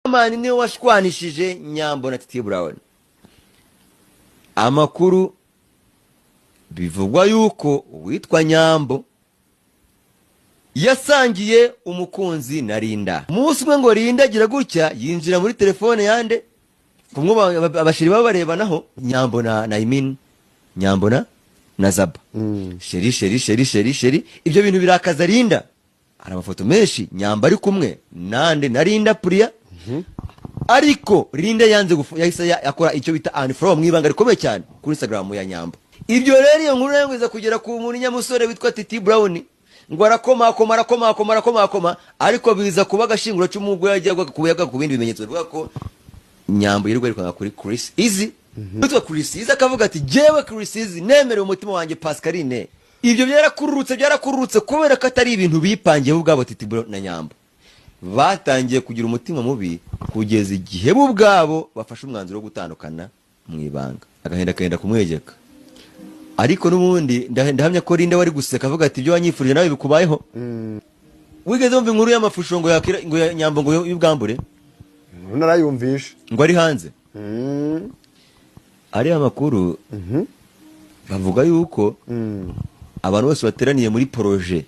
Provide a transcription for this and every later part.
mani niwe washwanishije Nyambo na Titi Brown. Amakuru bivugwa yuko witwa Nyambo yasangiye umukunzi na Linda. Umunsi umwe ngo Linda agira gutya yinjira muri telefone yande kumwe abashiri babarebanaho Nyambo na Imin Nyambo na Zaba. Sheri ibyo bintu birakaza Linda. Hari amafoto menshi Nyambo ari kumwe nande na Linda Priya. Ariko Linda yanze yahise yakora icyo bita unfollow mwibanga rikomeye cyane kuri Instagram ya Nyambo. Ibyo rero iyo nkuru yangiza kugera ku muntu nyamusore witwa Titi Brown ngo arakoma ariko biza kuba gashinguro cy'umugwe yajyaga kuyaga ku bindi bimenyetso bivuga ko Nyambo yirirwa ariko kuri Chris Easy. Witwa Chris Easy akavuga ati jewe Chris Easy nemere umutima wanjye Pascaline. Ibyo byarakururutse kubera ko atari ibintu bipangiye ubwabo Titi Brown na Nyambo. Batangiye kugira umutima mubi kugeza igihe bo ubwabo bafashe umwanzuro wo gutandukana mu ibanga. Agahenda kenda kumwegeka. Ariko nubundi ndahamya ko Linda wari guseka avuga ati ibyo wanyifurije nawe bikubayeho. Wigeze umva inkuru y'amafusho ngo yakira ngo Nyambo ngo y'ubwambure? Narayumvisha. Ngo ari hanze. Ari amakuru. Bavuga yuko abantu bose bateraniye muri projet.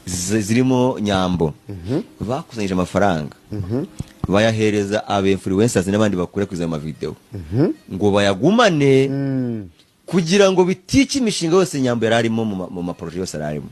Zirimo Nyambo. Bakusanyije amafaranga. Bayahereza abe influencers n'abandi bakure kuza ama video. Ngo bayagumane kugira ngo bitice imishinga yose Nyambo yararimo mu ma projet yose ararimo.